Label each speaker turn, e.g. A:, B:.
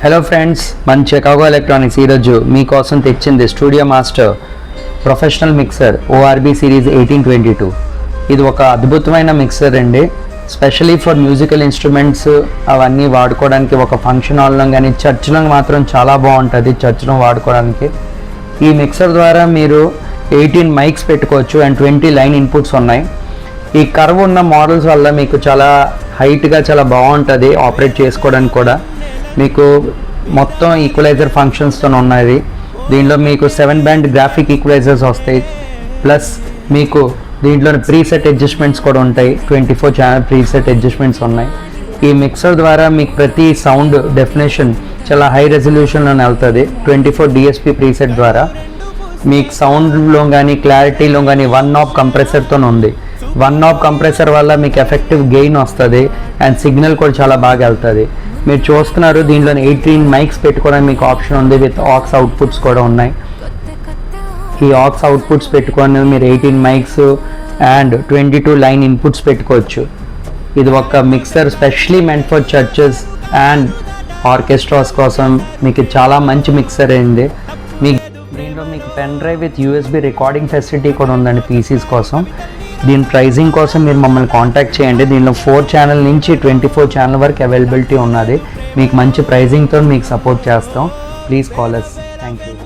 A: Hello friends, మన Chicago electronics ఈరోజు మీకోసం తెచ్చింది studio master professional mixer ORB series 1822. ఇది ఒక అద్భుతమైన మిక్సర్ అండి. స్పెషలీ ఫర్ మ్యూజికల్ ఇన్స్ట్రుమెంట్స్ అవన్నీ వాడుకోవడానికి, ఒక ఫంక్షన్ హాల్లో కానీ చర్చ్లో మాత్రం చాలా బాగుంటుంది చర్చ్లో వాడుకోవడానికి. ఈ మిక్సర్ ద్వారా మీరు 18 మైక్స్ పెట్టుకోవచ్చు అండ్ 20 లైన్ ఇన్పుట్స్ ఉన్నాయి. ఈ కర్వ్ ఉన్న మోడల్స్ వల్ల మీకు చాలా హైట్గా చాలా బాగుంటుంది ఆపరేట్ చేసుకోవడానికి కూడా. మీకు మొత్తం ఈక్వలైజర్ ఫంక్షన్స్తో ఉన్నది. దీంట్లో మీకు 7 బ్యాండ్ గ్రాఫిక్ ఈక్వలైజర్స్ వస్తాయి. ప్లస్ మీకు దీంట్లో ప్రీసెట్ అడ్జస్ట్మెంట్స్ కూడా ఉంటాయి. 24 ఛానల్ ప్రీసెట్ అడ్జస్ట్మెంట్స్ ఉన్నాయి. ఈ మిక్సర్ ద్వారా మీకు ప్రతి సౌండ్ డెఫినేషన్ చాలా హై రెజల్యూషన్లో వెళ్తుంది. 24 డిఎస్పి ప్రీసెట్ ద్వారా మీకు సౌండ్లో కానీ క్లారిటీలో కానీ 1 knob కంప్రెసర్తో ఉంది. 1 knob కంప్రెసర్ వల్ల మీకు ఎఫెక్టివ్ గెయిన్ వస్తుంది అండ్ సిగ్నల్ కూడా చాలా బాగా వెళ్తుంది. మీరు చూస్తున్నారు దీంట్లో 18 మైక్స్ పెట్టుకోవడానికి మీకు ఆప్షన్ ఉంది. విత్ ఆక్స్ అవుట్పుట్స్ కూడా ఉన్నాయి. ఈ ఆక్స్ అవుట్పుట్స్ పెట్టుకొని మీరు 18 మైక్స్ అండ్ 22 లైన్ ఇన్పుట్స్ పెట్టుకోవచ్చు. ఇది ఒక mixer specially meant for churches and orchestras కోసం మీకు చాలా మంచి మిక్సర్ అయింది. దీంట్లో మీకు pen drive with USB recording facility కూడా ఉందండి పీసీస్ కోసం. దీని ప్రైజింగ్ కోసం మీరు మమ్మల్ని కాంటాక్ట్ చేయండి. దీనిలో 4 ఛానల్ నుంచి 24 ఛానల్ వరకు అవైలబిలిటీ ఉన్నది. మీకు మంచి ప్రైజింగ్తో మీకు సపోర్ట్ చేస్తాం. Please call us. Thank you.